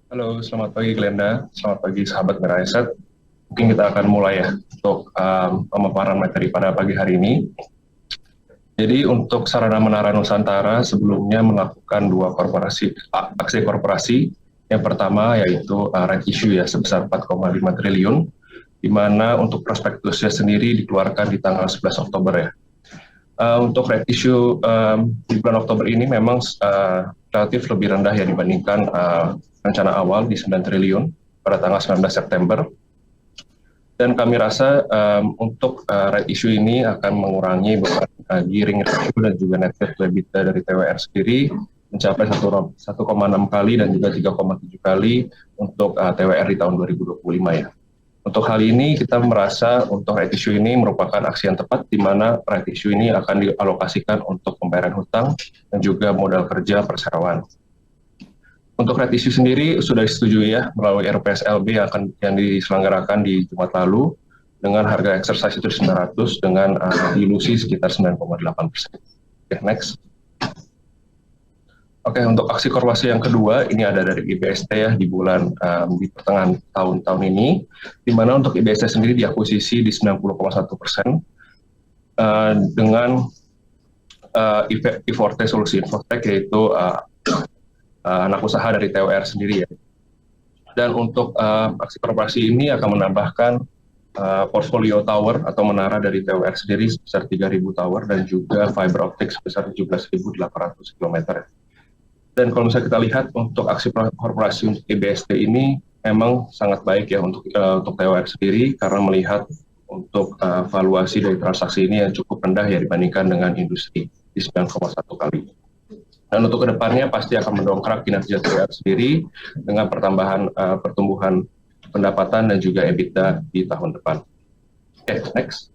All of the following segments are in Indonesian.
Halo, selamat pagi Glenda. Selamat pagi sahabat Merayaset. Mungkin kita akan mulai ya untuk pemaparan materi pada pagi hari ini. Jadi untuk Sarana Menara Nusantara sebelumnya melakukan dua aksi korporasi. Yang pertama yaitu right issue ya sebesar 4,5 triliun, di mana untuk prospektusnya sendiri dikeluarkan di tanggal 11 Oktober ya. Untuk right issue di bulan Oktober ini memang relatif lebih rendah ya dibandingkan rencana awal di 9 triliun pada tanggal 19 September. Dan kami rasa untuk right issue ini akan mengurangi beban gearing ratio dan juga net debt to EBITDA dari TWR sendiri mencapai 1,6 kali dan juga 3,7 kali untuk TWR di tahun 2025 ya. Untuk hal ini kita merasa untuk right issue ini merupakan aksi yang tepat di mana right issue ini akan dialokasikan untuk pembayaran hutang dan juga modal kerja perseroan. Untuk right issue sendiri sudah disetujui ya melalui RPSLB yang diselenggarakan di Jumat lalu dengan harga exercise itu 900 dengan dilusi sekitar 9,8%. Oke, next. Oke, untuk aksi korporasi yang kedua ini ada dari IBST ya di di pertengahan tahun ini, di mana untuk IBST sendiri diakuisisi di 90,1% dengan I-Forte Solusi Infotech yaitu anak usaha dari TWR sendiri ya. Dan untuk aksi korporasi ini akan menambahkan portfolio tower atau menara dari TWR sendiri sebesar 3.000 tower dan juga fiber optic sebesar 17.800 km. Dan kalau misalnya kita lihat untuk aksi korporasi untuk IBST ini memang sangat baik ya untuk TWR sendiri karena melihat untuk valuasi dari transaksi ini yang cukup rendah ya dibandingkan dengan industri di 9,1 kali. Dan untuk kedepannya pasti akan mendongkrak kinerja TWR sendiri dengan pertumbuhan pendapatan dan juga EBITDA di tahun depan. Oke, next.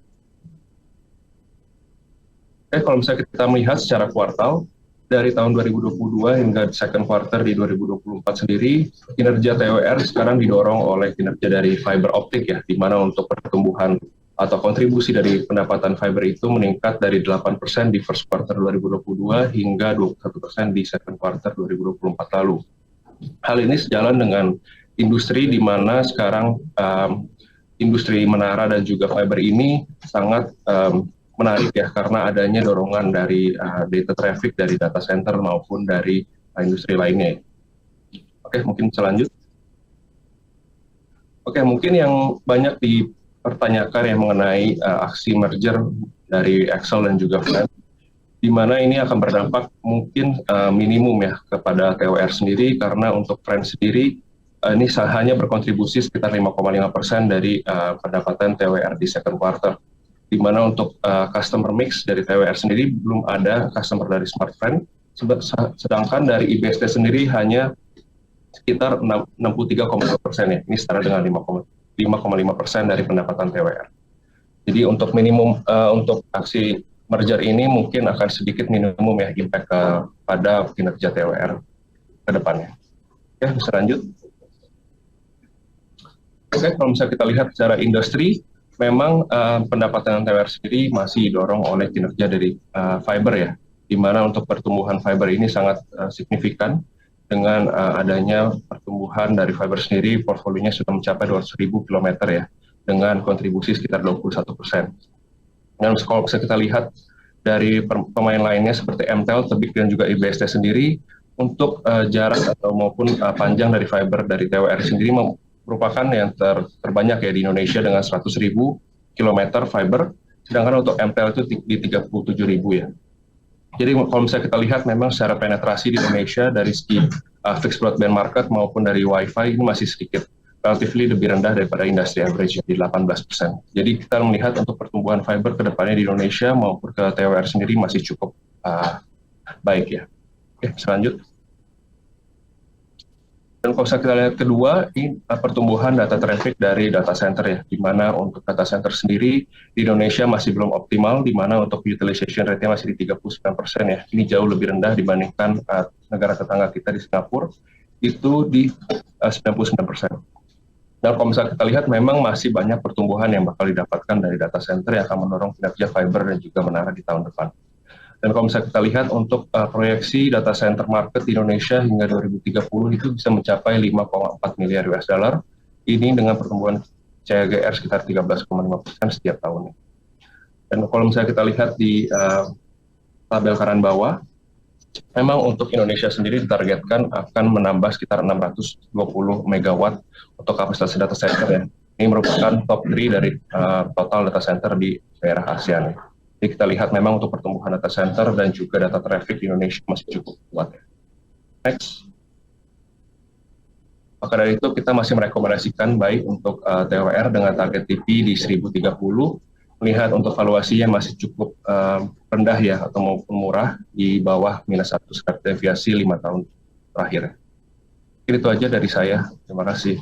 Oke, kalau misalnya kita melihat secara kuartal, dari tahun 2022 hingga second quarter di 2024 sendiri, kinerja TWR sekarang didorong oleh kinerja dari fiber optik ya, di mana untuk pertumbuhan atau kontribusi dari pendapatan fiber itu meningkat dari 8% di first quarter 2022 hingga 21% di second quarter 2024 lalu. Hal ini sejalan dengan industri di mana sekarang industri menara dan juga fiber ini sangat menarik ya karena adanya dorongan dari data traffic dari data center maupun dari industri lainnya. Oke, mungkin selanjut. Oke, mungkin yang banyak dipertanyakan yang mengenai aksi merger dari Excel dan juga Friends, di mana ini akan berdampak mungkin minimum ya kepada TWR sendiri karena untuk Friends sendiri ini hanya berkontribusi sekitar 5,5% dari pendapatan TWR di second quarter. Di mana untuk customer mix dari TWR sendiri belum ada customer dari Smartfren, sedangkan dari IBST sendiri hanya sekitar 63,2% ya, ini setara dengan 5,5% dari pendapatan TWR. Jadi untuk minimum untuk aksi merger ini mungkin akan sedikit minimum ya impact pada kinerja TWR ke depannya. Oke, bisa lanjut. Oke, kalau misalnya kita lihat secara industri, memang pendapatan TWR sendiri masih didorong oleh kinerja dari fiber ya, di mana untuk pertumbuhan fiber ini sangat signifikan dengan adanya pertumbuhan dari fiber sendiri, portfolionya sudah mencapai 200.000 kilometer ya, dengan kontribusi sekitar 21%. Dan kalau bisa kita lihat dari pemain lainnya seperti MTEL, Tebik dan juga IBST sendiri, untuk jarak atau maupun panjang dari fiber dari TWR sendiri merupakan yang terbanyak ya di Indonesia dengan 100.000 kilometer fiber, sedangkan untuk MTEL itu di 37.000 ya. Jadi kalau misalnya kita lihat memang secara penetrasi di Indonesia dari segi fixed broadband market maupun dari WiFi ini masih sedikit, relatively lebih rendah daripada industri average di 18%. Jadi kita melihat untuk pertumbuhan fiber ke depannya di Indonesia maupun ke TWR sendiri masih cukup baik ya. Oke, selanjut. Dan kalau kita lihat kedua, ini pertumbuhan data traffic dari data center ya, di mana untuk data center sendiri di Indonesia masih belum optimal, di mana untuk utilization rate-nya masih di 39% ya. Ini jauh lebih rendah dibandingkan negara tetangga kita di Singapura, itu di 99%. Dan kalau misalnya kita lihat, memang masih banyak pertumbuhan yang bakal didapatkan dari data center yang akan mendorong kinerja fiber dan juga menara di tahun depan. Dan kalau misalnya kita lihat untuk proyeksi data center market di Indonesia hingga 2030 itu bisa mencapai 5,4 miliar US dollar. Ini dengan pertumbuhan CAGR sekitar 13,5% setiap tahunnya. Dan kalau misalnya kita lihat di tabel kanan bawah, memang untuk Indonesia sendiri ditargetkan akan menambah sekitar 620 megawatt untuk kapasitas data center ya. Ini merupakan top 3 dari total data center di daerah ASEAN. Jadi kita lihat memang untuk pertumbuhan data center dan juga data traffic di Indonesia masih cukup kuat. Next. Maka dari itu kita masih merekomendasikan baik untuk TWR dengan target TP di 1030, melihat untuk valuasinya masih cukup rendah ya atau maupun murah di bawah minus 1 standar deviasi 5 tahun terakhir. Itu aja dari saya. Terima kasih.